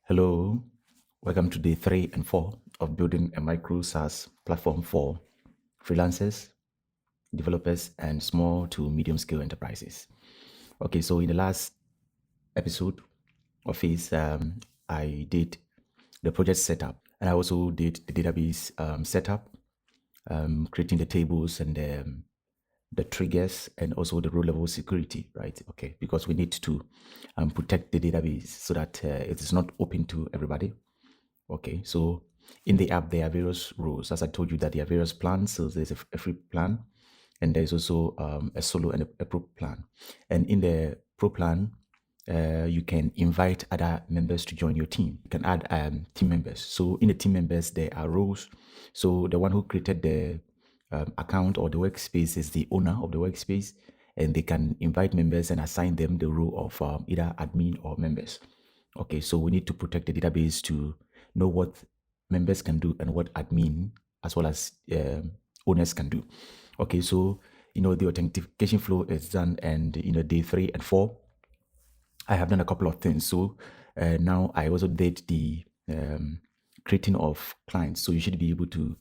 Hello, welcome to day 3 and 4 of building a micro-SaaS platform for freelancers, developers, and small to medium scale enterprises. Okay, so in the last episode of this, I did the project setup and I also did the database setup, creating the tables and the triggers and also the row level security, right? Okay, because we need to protect the database so that it is not open to everybody. Okay, so in the app, there are various roles. As I told you that there are various plans. So there's a free plan and there's also a solo and a pro plan. And in the pro plan, you can invite other members to join your team. You can add team members. So in the team members, there are roles. So the one who created the account or the workspace is the owner of the workspace, and they can invite members and assign them the role of either admin or members. Okay, so we need to protect the database to know what members can do and what admin as well as owners can do. Okay, so the authentication flow is done, and day 3 and 4, I have done a couple of things. So now I also did the creating of clients. So you should be able to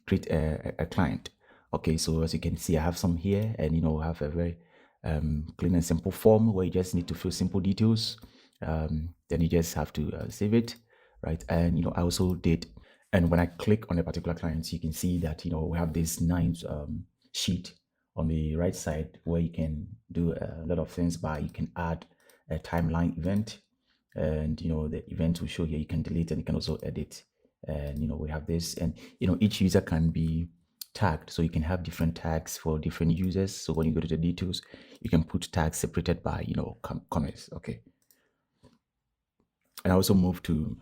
create a client. Okay, so as you can see, I have some here, and have a very clean and simple form where you just need to fill simple details. Then you just have to save it, right? And I also did, and when I click on a particular client, you can see that we have this nice sheet on the right side where you can do a lot of things. By you can add a timeline event, and the event will show here. You can delete and you can also edit. And we have this, and each user can be tagged, so you can have different tags for different users. So when you go to the details, you can put tags separated by comments. Okay, and I also move to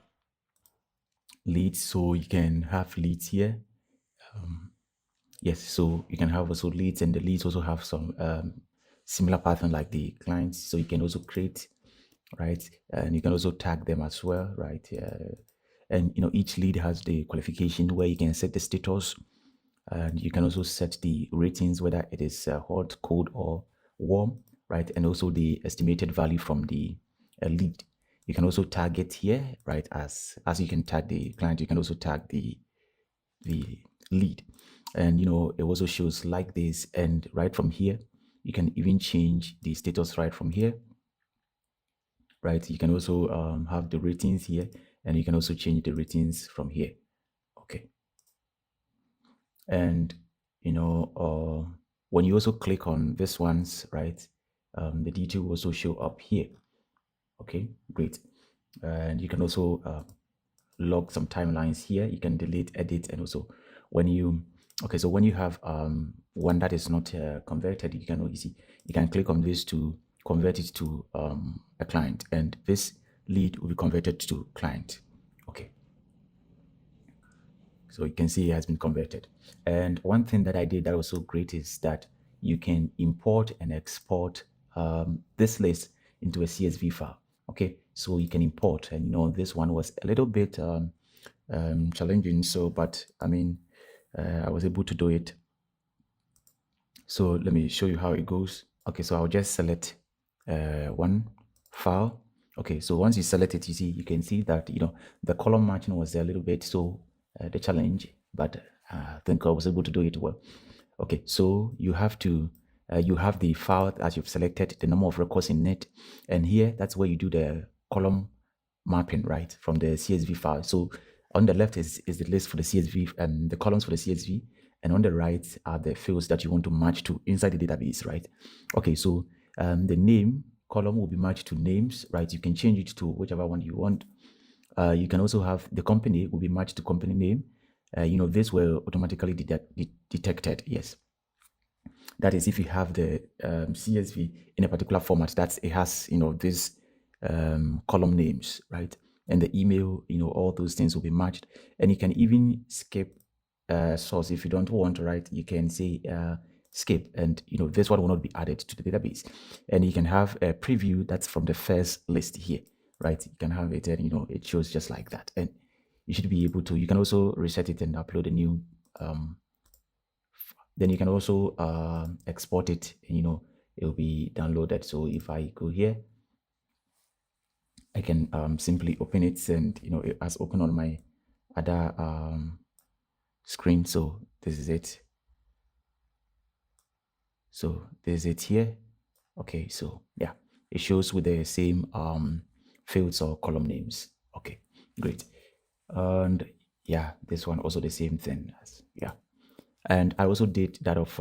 leads, so you can have leads here. Yes, so you can have also leads, and the leads also have some similar pattern like the clients, so you can also create, right? And you can also tag them as well, right? And each lead has the qualification where you can set the status, and you can also set the ratings, whether it is hot, cold, or warm, right? And also the estimated value from the lead. You can also tag it here, right? As you can tag the client, you can also tag the lead, and it also shows like this. And right from here, you can even change the status right from here, right? You can also have the ratings here, and you can also change the ratings from here. Okay, and when you also click on this ones, right, the detail will also show up here. Okay, great. And you can also log some timelines here. You can delete, edit, and also when you when you have one that is not converted, you can click on this to convert it to a client, and this lead will be converted to client. Okay, so you can see it has been converted. And one thing that I did that was so great is that you can import and export this list into a CSV file. Okay, so you can import, and this one was a little bit challenging. So, but I mean, I was able to do it. So let me show you how it goes. Okay, so I'll just select one file. Okay, so once you select it, you can see that the column matching was a little bit so the challenge, but I think I was able to do it well. Okay, so you have to you have the file that you've selected, the number of records in it, and here that's where you do the column mapping, right, from the CSV file. So on the left is the list for the CSV and the columns for the CSV, and on the right are the fields that you want to match to inside the database, right? Okay, so the name column will be matched to names, right? You can change it to whichever one you want. You can also have the company will be matched to company name. This will automatically detected. Yes, that is if you have the CSV in a particular format that it has this column names, right? And the email, all those things will be matched. And you can even skip source if you don't want, right? You can say skip, and this one will not be added to the database. And you can have a preview that's from the first list here, right? You can have it, and it shows just like that. And you should be able to. You can also reset it and upload a new. Then you can also export it, and it will be downloaded. So if I go here, I can simply open it, and it has opened on my other screen. So this is it. So this is it here. Okay, so yeah, it shows with the same fields or column names. Okay, great. And yeah, this one also the same thing. Yeah, and I also did that of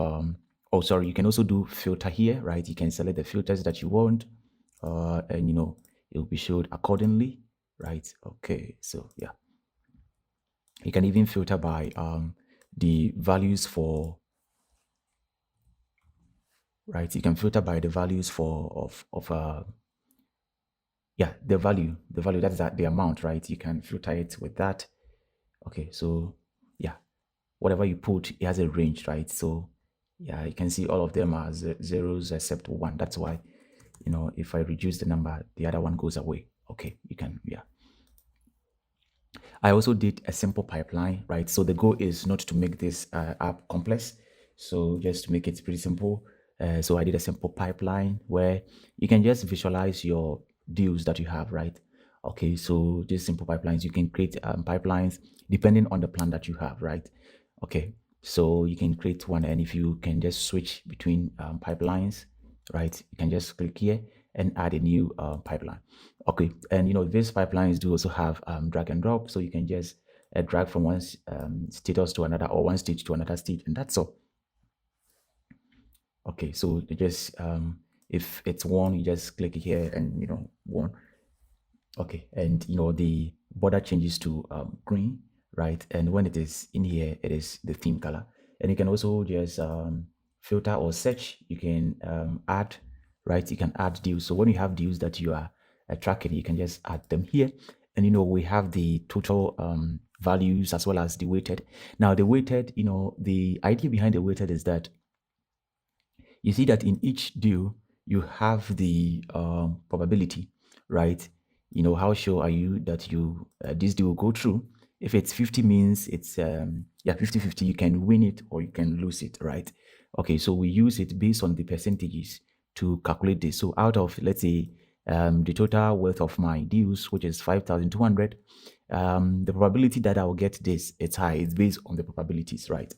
oh sorry, you can also do filter here, right? You can select the filters that you want, and it will be showed accordingly, right? Okay, so yeah, you can even filter by the values for, right? You can filter by the values for of yeah, the value, that's that the amount, right? You can filter it with that. Okay, so yeah, whatever you put, it has a range, right? So yeah, you can see all of them are zeros except one. That's why, if I reduce the number, the other one goes away. Okay, you can, yeah. I also did a simple pipeline, right? So the goal is not to make this app complex. So just to make it pretty simple. So I did a simple pipeline where you can just visualize your deals that you have, right? Okay, so these simple pipelines, you can create pipelines depending on the plan that you have, right? Okay, so you can create one, and if you can just switch between pipelines, right? You can just click here and add a new pipeline. Okay, and these pipelines do also have drag and drop, so you can just drag from one status to another, or one stage to another stage, and that's all. Okay, so you just if it's one, you just click here and one. Okay, and the border changes to green, right? And when it is in here, it is the theme color. And you can also just filter or search. You can add, right? You can add deals. So when you have deals that you are tracking, you can just add them here. And we have the total values as well as the weighted. Now the weighted, the idea behind the weighted is that you see that in each deal you have the probability, right? How sure are you that this deal will go through? If it's 50, means it's 50-50, you can win it or you can lose it, right? Okay, so we use it based on the percentages to calculate this. So out of, let's say, the total worth of my deals, which is 5,200, the probability that I will get this, it's high. It's based on the probabilities, right?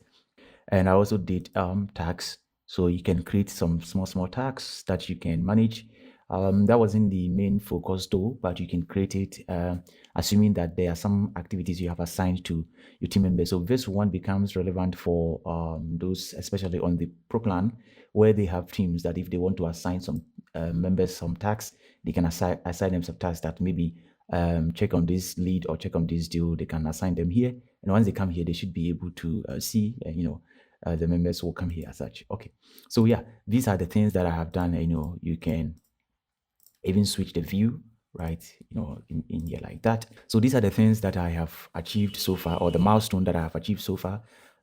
And I also did tags. So you can create some small tags that you can manage. That wasn't the main focus though, but you can create it assuming that there are some activities you have assigned to your team members. So this one becomes relevant for those, especially on the pro plan, where they have teams that if they want to assign some members some tasks, they can assign them some tasks that maybe check on this lead or check on this deal. They can assign them here, and once they come here, they should be able to see, the members will come here as such. Okay, so yeah, these are the things that I have done. You can even switch the view, right? In here like that. So these are the things that I have achieved so far, or the milestone that I have achieved so far.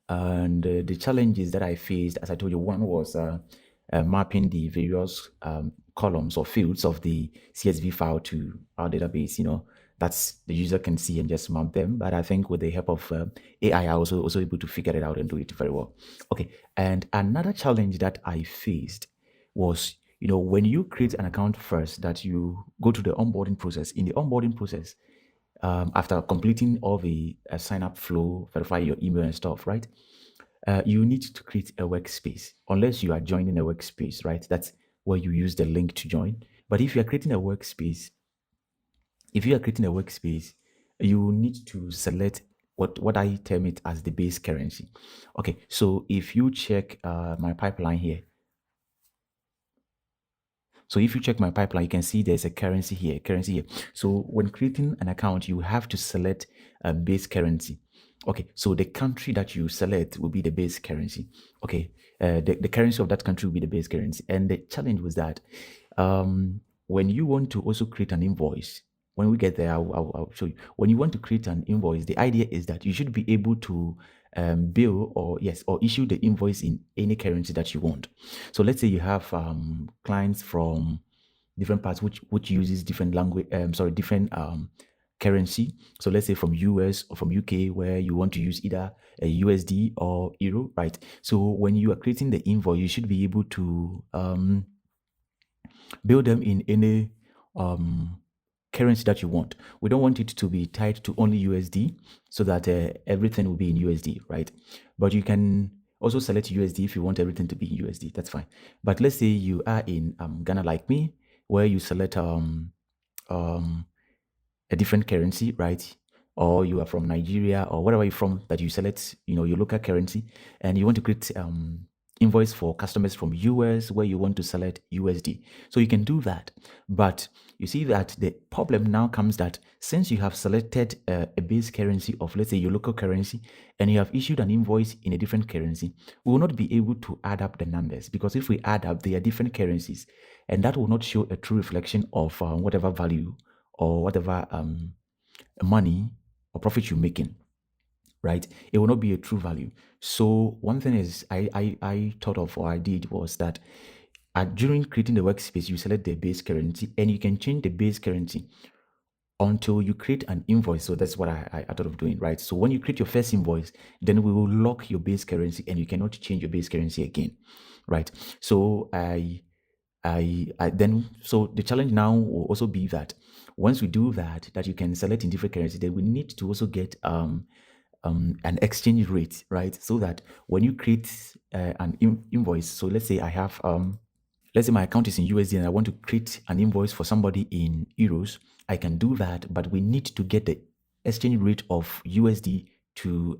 And the challenges that I faced, as I told you, one was mapping the various columns or fields of the CSV file to our database. That's the user can see and just map them. But I think with the help of AI, I also able to figure it out and do it very well. Okay, and another challenge that I faced was, when you create an account first, that you go to the onboarding process. In the onboarding process, after completing all the sign up flow, verify your email and stuff, right? You need to create a workspace, unless you are joining a workspace, right? That's where you use the link to join. But if you are creating a workspace, you need to select what I term it as the base currency. Okay, so if you check my pipeline here, you can see there's a currency here. So when creating an account, you have to select a base currency. Okay, so the country that you select will be the base currency. Okay, the currency of that country will be the base currency. And the challenge was that when you want to also create an invoice, when we get there, I'll show you. When you want to create an invoice, the idea is that you should be able to bill or issue the invoice in any currency that you want. So let's say you have clients from different parts which uses different language, different currency. So let's say from US or from UK, where you want to use either a USD or Euro, right? So when you are creating the invoice, you should be able to build them in any currency that you want. We don't want it to be tied to only USD so that everything will be in USD, right? But you can also select USD if you want everything to be in USD. That's fine. But let's say you are in Ghana like me, where you select a different currency, right? Or you are from Nigeria or wherever you're from, that you select, your local currency, and you want to create invoice for customers from US where you want to select USD. So you can do that. But you see that the problem now comes that since you have selected a base currency of, let's say, your local currency, and you have issued an invoice in a different currency, we will not be able to add up the numbers, because if we add up, they are different currencies, and that will not show a true reflection of whatever value or whatever money or profit you're making, right? It will not be a true value. So one thing is I thought of, or I did, was that during creating the workspace, you select the base currency, and you can change the base currency until you create an invoice. So that's what I thought of doing, right? So when you create your first invoice, then we will lock your base currency, and you cannot change your base currency again, right? So so the challenge now will also be that once we do that you can select in different currency, then we need to also get an exchange rate, right? So that when you create an invoice, so let's say I have let's say my account is in USD and I want to create an invoice for somebody in euros, I can do that, but we need to get the exchange rate of USD to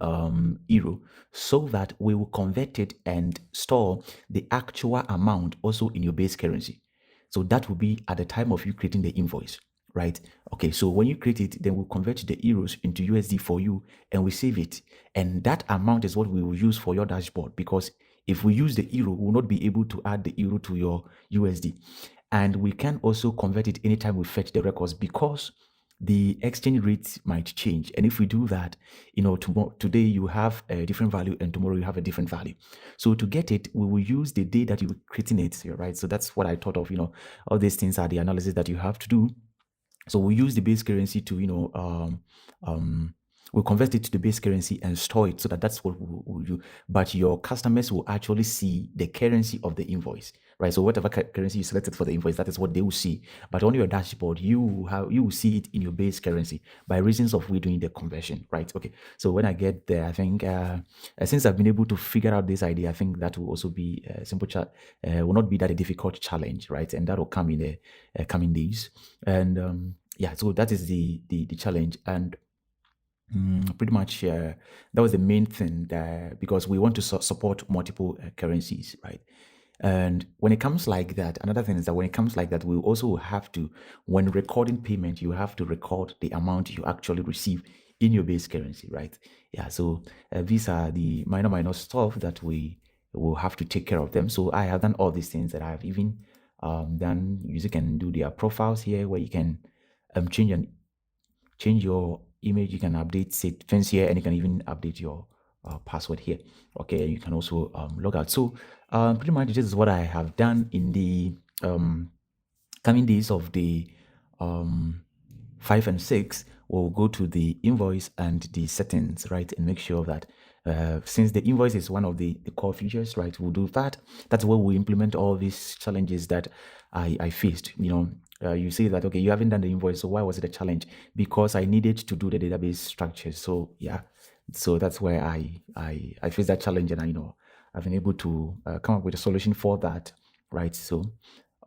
euro, so that we will convert it and store the actual amount also in your base currency. So that will be at the time of you creating the invoice, right? Okay, so when you create it, then we'll convert the euros into USD for you, and we save it. And that amount is what we will use for your dashboard, because if we use the euro, we will not be able to add the euro to your USD. And we can also convert it anytime we fetch the records, because the exchange rate might change. And if we do that, today you have a different value and tomorrow you have a different value. So to get it, we will use the day that you're creating it, right? So that's what I thought of. All these things are the analysis that you have to do. So we use the base currency to, we'll convert it to the base currency and store it, so that's what we'll do. But your customers will actually see the currency of the invoice, right? So whatever currency you selected for the invoice, that is what they will see. But on your dashboard, you will see it in your base currency by reasons of we doing the conversion, right? Okay. So when I get there, I think since I've been able to figure out this idea, I think that will also be a simple will not be that a difficult challenge, right? And that will come in the coming days. And yeah, so that is the challenge. And pretty much that was the main thing, because we want to support multiple currencies, right? And when it comes like that, another thing is that when it comes like that, we also have to, when recording payment, you have to record the amount you actually receive in your base currency, right? Yeah, so these are the minor stuff that we will have to take care of them. So I have done all these things that I have even done. You can do their profiles here, where you can change your image, you can update settings here, and you can even update your password here. Okay, and you can also log out. So pretty much this is what I have done in the coming days of the 5 and 6. We'll go to the invoice and the settings, right, and make sure that since the invoice is one of the core features, right, we'll do that. That's where we implement all these challenges that I faced. You say that, okay, you haven't done the invoice, so why was it a challenge? Because I needed to do the database structure. So yeah, so that's where I faced that challenge, and I've been able to come up with a solution for that, right? So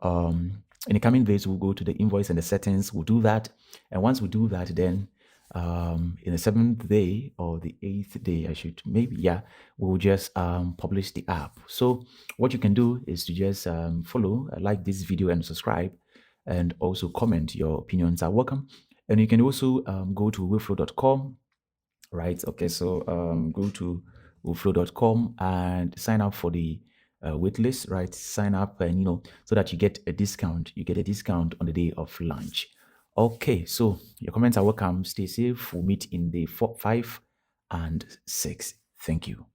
in the coming days, we'll go to the invoice and the settings. We'll do that, and once we do that, then in the 7th day or the 8th day, we'll just publish the app. So what you can do is to just follow, like this video, and subscribe, and also comment. Your opinions are welcome. And you can also go to wyllflow.com, right? Okay, so go to wyllflow.com and sign up for the waitlist, right? Sign up, and so that you get a discount. You get a discount on the day of launch. Okay, so your comments are welcome. Stay safe. We'll meet in the 5 and 6. Thank you.